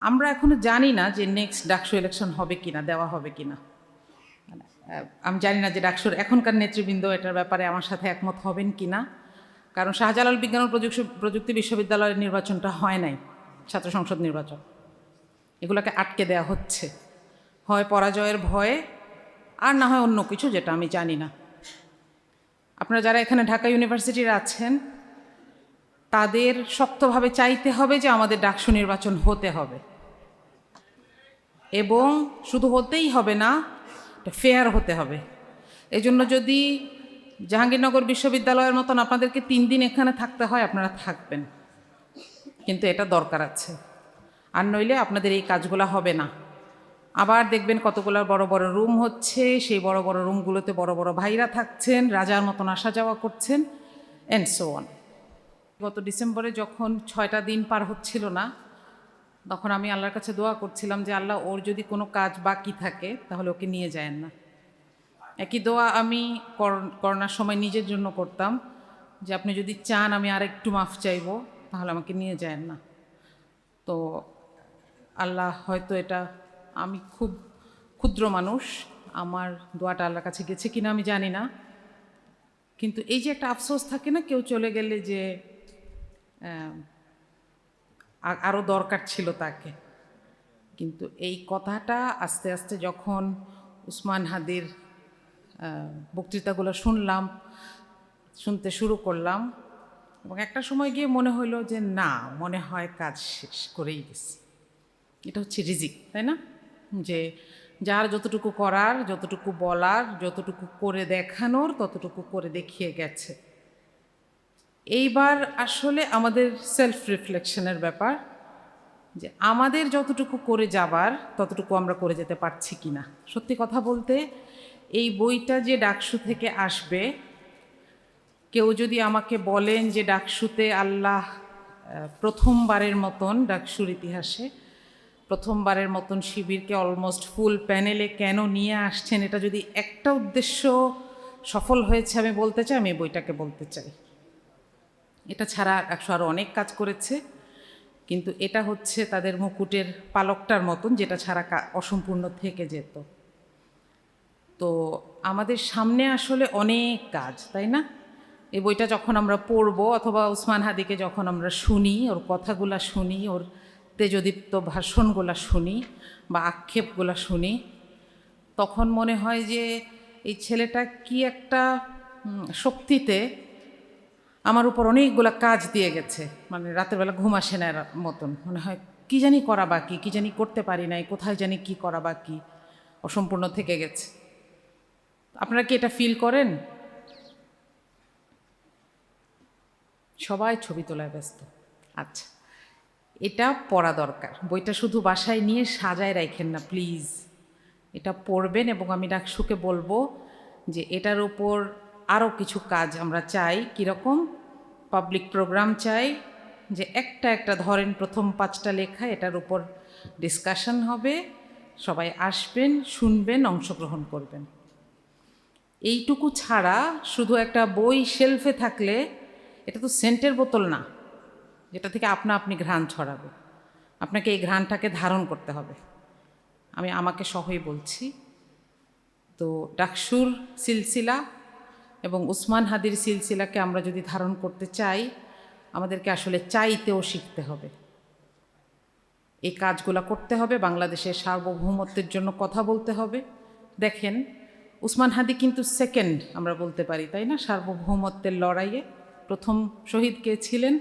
আমরা এখনো জানি না যে নেক্সট ডাকসু ইলেকশন হবে কিনা, দেওয়া হবে কিনা। আমি জানি না যে ডাকসুর এখনকার নেতৃবৃন্দ এটার ব্যাপারে আমার সাথে একমত হবেন কিনা, কারণ শাহজালাল বিজ্ঞান ও প্রযুক্তি বিশ্ববিদ্যালয়ের নির্বাচনটা হয় নাই, ছাত্র সংসদ নির্বাচন, এগুলোকে আটকে দেওয়া হচ্ছে, হয় পরাজয়ের ভয়ে আর না হয় অন্য কিছু, যেটা আমি জানি না। আপনারা যারা এখানে ঢাকা ইউনিভার্সিটির আছেন তাদের শক্তভাবে চাইতে হবে যে আমাদের ডাকসু নির্বাচন হতে হবে, এবং শুধু হতেই হবে না, ফেয়ার হতে হবে। এজন্য যদি জাহাঙ্গীরনগর বিশ্ববিদ্যালয়ের মতন আপনাদেরকে 3 দিন এখানে থাকতে হয়, আপনারা থাকবেন, কিন্তু এটা দরকার আছে, আর নইলে আপনাদের এই কাজগুলো হবে না। আবার দেখবেন কতগুলো বড় বড় রুম হচ্ছে, সেই বড় বড় রুমগুলোতে বড় বড় ভাইরা থাকছেন, রাজার মতন আসা যাওয়া করছেন, অ্যান্ড সো অন। গত ডিসেম্বরে যখন 6টা দিন পার হচ্ছিল না, তখন আমি আল্লাহর কাছে দোয়া করছিলাম যে আল্লাহ, ওর যদি কোনো কাজ বাকি থাকে তাহলে ওকে নিয়ে যায়েন না। একই দোয়া আমি করোনার সময় নিজের জন্য করতাম, যে আপনি যদি চান আমি আর একটু মাফ চাইব, তাহলে আমাকে নিয়ে যায়েন না। তো আল্লাহ হয়তো এটা, আমি খুব ক্ষুদ্র মানুষ, আমার দোয়াটা আল্লাহর কাছে গেছে কিনা আমি জানি না, কিন্তু এই যে একটা আফসোস থাকে না কেউ চলে গেলে, যে আরও দরকার ছিল তাকে। কিন্তু এই কথাটা আস্তে আস্তে যখন উসমান হাদির বক্তৃতাগুলো শুনতে শুরু করলাম, এবং একটা সময় গিয়ে মনে হইলো যে না, মনে হয় কাজ শেষ করেই গেছি। এটা হচ্ছে রিজিক, তাই না? যে যার যতটুকু করার, যতটুকু বলার, যতটুকু করে দেখানোর, ততটুকু করে দেখিয়ে গেছে। এইবার আসলে আমাদের সেলফ রিফ্লেকশনের ব্যাপার, যে আমাদের যতটুকু করে যাবার ততটুকু আমরা করে যেতে পারছি কি না। সত্যি কথা বলতে, এই বইটা যে ডাকসু থেকে আসবে, কেউ যদি আমাকে বলেন যে ডাকসুতে আল্লাহ প্রথমবারের মতন, ডাকসুর ইতিহাসে প্রথমবারের মতন শিবিরকে অলমোস্ট ফুল প্যানেলে কেন নিয়ে আসছেন, এটা যদি একটা উদ্দেশ্য সফল হয়েছে আমি বলতে চাই, আমি বইটাকে বলতে চাই। এটা ছাড়া ডাকসু আরও অনেক কাজ করেছে, কিন্তু এটা হচ্ছে তাদের মুকুটের পালকটার মতন, যেটা ছাড়া অসম্পূর্ণ থেকে যেত। তো আমাদের সামনে আসলে অনেক কাজ, তাই না? এই বইটা যখন আমরা পড়বো, অথবা উসমান হাদিকে যখন আমরা শুনি, ওর কথাগুলা শুনি, ওর তেজদীপ্ত ভাষণগুলা শুনি বা আক্ষেপগুলা শুনি, তখন মনে হয় যে এই ছেলেটা কি একটা শক্তিতে আমার উপর অনেকগুলো কাজ দিয়ে গেছে, মানে রাতের বেলা ঘুম আসে না মতন মনে হয়, কি জানি করা বাকি, কি জানি করতে পারি নাই, কোথায় জানি কি করা বাকি, অসম্পূর্ণ থেকে গেছে। আপনারা কি এটা ফিল করেন? সবাই ছবি তোলায় ব্যস্ত। আচ্ছা, এটা পড়া দরকার। বইটা শুধু বাসায় নিয়ে সাজায় রাখেন না প্লিজ, এটা পড়বেন। এবং আমি ডাকসুকে বলবো যে এটার উপর আরও কিছু কাজ আমরা চাই। কীরকম? পাবলিক প্রোগ্রাম চাই, যে একটা ধরেন প্রথম 5টা লেখা, এটার উপর ডিসকাশন হবে, সবাই আসবেন, শুনবেন, অংশগ্রহণ করবেন। এইটুকু ছাড়া শুধু একটা বই শেলফে থাকলে, এটা তো সেন্টের বোতল না যেটা থেকে আপনি ঘ্রাণ ছড়াবে। আপনাকে এই ঘ্রাণটাকে ধারণ করতে হবে, আমি আমাকে সহই বলছি। তো ডাকসুর সিলসিলা এবং উসমান হাদির সিলসিলাকে আমরা যদি ধারণ করতে চাই, আমাদেরকে আসলে চাইতেও শিখতে হবে, এই কাজগুলো করতে হবে, বাংলাদেশের সার্বভৌমত্বের জন্য কথা বলতে হবে। দেখেন, উসমান হাদি কিন্তু সেকেন্ড আমরা বলতে পারি, তাই না? সার্বভৌমত্বের লড়াইয়ে প্রথম শহীদ কে ছিলেন?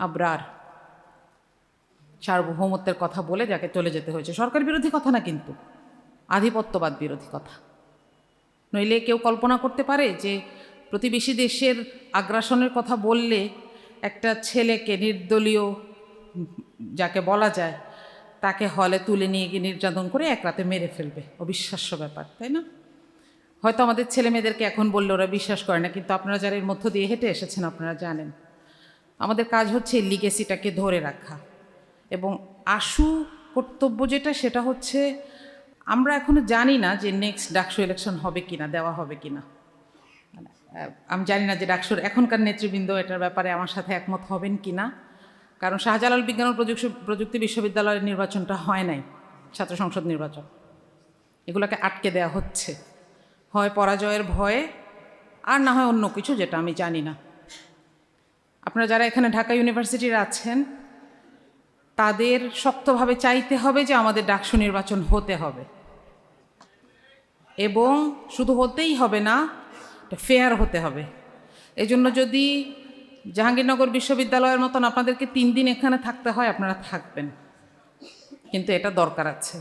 আবরার। সার্বভৌমত্বের কথা বলে যাকে চলে যেতে হয়েছে, সরকার বিরোধী কথা না, কিন্তু আধিপত্যবাদ বিরোধী কথা। নইলে কেউ কল্পনা করতে পারে যে প্রতিবেশী দেশের আগ্রাসনের কথা বললে একটা ছেলেকে, নির্দলীয় যাকে বলা যায়, তাকে হলে তুলে নিয়ে গিয়ে নির্যাতন করে এক রাতে মেরে ফেলবে? অবিশ্বাস্য ব্যাপার, তাই না? হয়তো আমাদের ছেলে মেয়েদেরকে এখন বললে ওরা বিশ্বাস করে না, কিন্তু আপনারা যারা এর মধ্য দিয়ে হেঁটে এসেছেন আপনারা জানেন। আমাদের কাজ হচ্ছে এই লিগেসিটাকে ধরে রাখা, এবং আশু কর্তব্য যেটা, সেটা হচ্ছে আমরা এখনো জানি না যে নেক্সট ডাকসু ইলেকশন হবে কিনা, দেওয়া হবে কিনা। আমি জানি না যে ডাকসুর এখনকার নেতৃবৃন্দ এটার ব্যাপারে আমার সাথে একমত হবেন কিনা, কারণ শাহজালাল বিজ্ঞান ও প্রযুক্তি বিশ্ববিদ্যালয়ের নির্বাচনটা হয় নাই, ছাত্র সংসদ নির্বাচন। এগুলোকে আটকে দেয়া হচ্ছে, হয় পরাজয়ের ভয়ে, আর না হয় অন্য কিছু, যেটা আমি জানি না। আপনারা যারা এখানে ঢাকা ইউনিভার্সিটির আছেন, তাদের শক্তভাবে চাইতে হবে যে আমাদের ডাকসু নির্বাচন হতে হবে, এবং শুধু হতেই হবে না, ফেয়ার হতে হবে। এজন্য যদি জাহাঙ্গীরনগর বিশ্ববিদ্যালয়ের মতন আপনাদেরকে 3 দিন এখানে থাকতে হয়, আপনারা থাকবেন, কিন্তু এটা দরকার আছে।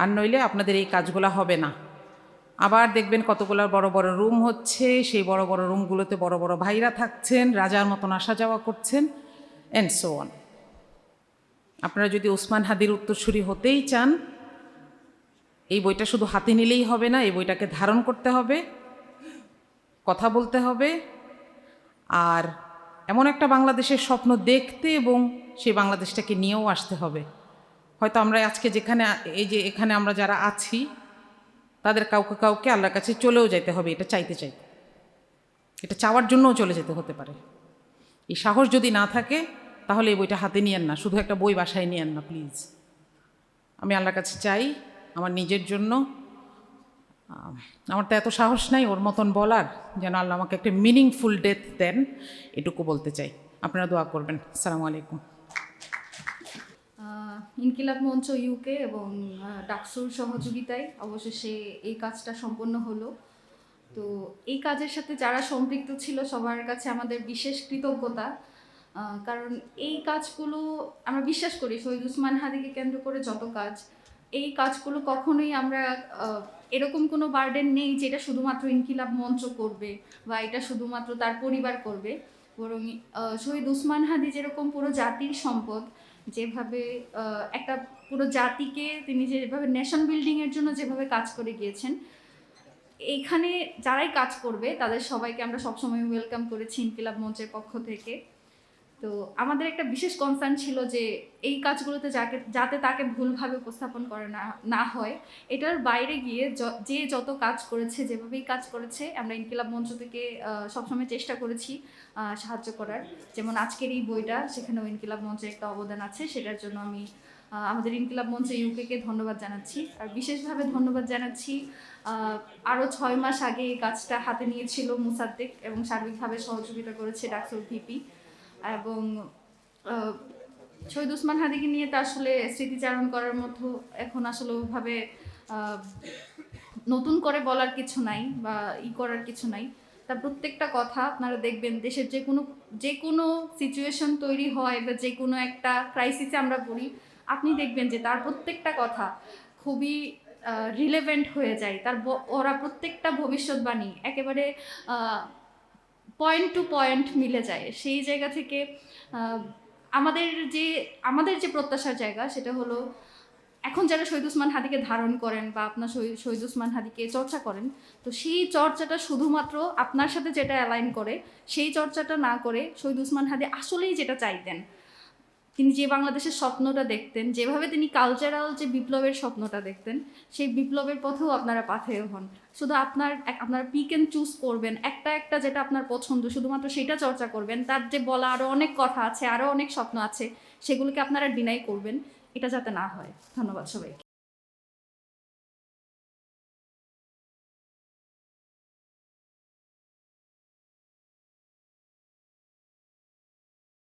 আর নইলে আপনাদের এই কাজগুলো হবে না। আবার দেখবেন কতগুলো বড় বড় রুম হচ্ছে, সেই বড় বড় রুমগুলোতে বড় বড় ভাইরা থাকছেন, রাজার মতন আসা যাওয়া করছেন, অ্যান্ড সো অন। আপনারা যদি ওসমান হাদির উত্তরসূরি হতেই চান, এই বইটা শুধু হাতে নিলেই হবে না, এই বইটাকে ধারণ করতে হবে, কথা বলতে হবে, আর এমন একটা বাংলাদেশের স্বপ্ন দেখতে এবং সেই বাংলাদেশটাকে নিয়েও আসতে হবে। হয়তো আমরা আজকে যেখানে, এই যে এখানে আমরা যারা আছি, তাদের কাউকে কাউকে আল্লাহর কাছে চলেও যেতে হবে, এটা চাইতে চাইতে, এটা চাওয়ার জন্যও চলে যেতে হতে পারে। এই সাহস যদি না থাকে, তাহলে এই বইটা হাতে নিয়েন না, শুধু একটা বই বাসায় নিয়েন না প্লিজ। আমি আল্লাহর কাছে চাই আমার নিজের জন্য, আমার তো এত সাহস নাই ওর মতন বলার, যেন আল্লাহ আমাকে একটা মিনিংফুল ডেথ দেন, এটুকু বলতে চাই। আপনারা দোয়া করবেন। আসসালামু আলাইকুম। ইনকিলাব মঞ্চ ইউকে এবং ডাকসুর সহযোগিতায় অবশেষে এই কাজটা সম্পন্ন হলো। তো এই কাজের সাথে যারা সম্পৃক্ত ছিল সবার কাছে আমাদের বিশেষ কৃতজ্ঞতা, কারণ এই কাজগুলো আমরা বিশ্বাস করি শহীদ ওসমান হাদিকে কেন্দ্র করে যত কাজ, এই কাজগুলো কখনোই আমরা এরকম কোনো বার্ডেন নেই যে এটা শুধুমাত্র ইনকিলাব মঞ্চ করবে বা এটা শুধুমাত্র তার পরিবার করবে, বরং শহীদ ওসমান হাদি যেরকম পুরো জাতির সম্পদ, যেভাবে একটা পুরো জাতিকে তিনি যেভাবে নেশন বিল্ডিংয়ের জন্য যেভাবে কাজ করে গিয়েছেন, এইখানে যারাই কাজ করবে তাদের সবাইকে আমরা সবসময় ওয়েলকাম করেছি ইনকিলাব মঞ্চের পক্ষ থেকে। তো আমাদের একটা বিশেষ কনসার্ন ছিল যে এই কাজগুলোতে যাতে তাকে ভুলভাবে উপস্থাপন করা না হয়, এটার বাইরে গিয়ে যে যত কাজ করেছে, যেভাবেই কাজ করেছে, আমরা ইনকিলাব মঞ্চ থেকে সবসময় চেষ্টা করেছি সাহায্য করার। যেমন আজকের এই বইটা, সেখানেও ইনকিলাব মঞ্চের একটা অবদান আছে, সেটার জন্য আমি আমাদের ইনকিলাব মঞ্চ ইউকেকে ধন্যবাদ জানাচ্ছি। আর বিশেষভাবে ধন্যবাদ জানাচ্ছি আরও 6 মাস আগে এই কাজটা হাতে নিয়েছিল মুসাদ্দেক, এবং সার্বিকভাবে সহযোগিতা করেছে ডাকসুর ভিপি। এবং শহীদ ওসমান হাদিকে নিয়ে তো আসলে স্মৃতিচারণ করার মতো এখন আসলে ওইভাবে নতুন করে বলার কিছু নাই বা করার কিছু নাই। তার প্রত্যেকটা কথা আপনারা দেখবেন, দেশের যে কোনো সিচুয়েশন তৈরি হয় বা যে কোনো একটা ক্রাইসিসে আমরা পড়ি, আপনি দেখবেন যে তার প্রত্যেকটা কথা খুবই রিলেভেন্ট হয়ে যায়। ওরা প্রত্যেকটা ভবিষ্যৎবাণী একেবারে পয়েন্ট টু পয়েন্ট মিলে যায়। সেই জায়গা থেকে আমাদের যে প্রত্যাশার জায়গা, সেটা হলো এখন যারা শহীদ ওসমান হাদিকে ধারণ করেন বা আপনার শহীদ ওসমান হাদিকে চর্চা করেন, তো সেই চর্চাটা শুধুমাত্র আপনার সাথে যেটা অ্যালাইন করে সেই চর্চাটা না করে শহীদ ওসমান হাদি আসলেই যেটা চাইতেন, তিনি যে বাংলাদেশের স্বপ্নটা দেখতেন, যেভাবে তিনি কালচারাল যে বিপ্লবের স্বপ্নটা দেখতেন, সেই বিপ্লবের পথেও আপনারা পাথেয় হন। শুধু আপনারা পিক অ্যান্ড চুজ করবেন একটা যেটা আপনার পছন্দ, শুধুমাত্র সেটা চর্চা করবেন। তার যে বলা আরও অনেক কথা আছে, আরও অনেক স্বপ্ন আছে, সেগুলোকে আপনারা ডিনাই করবেন। এটা যাতে না হয়। ধন্যবাদ সবাইকে।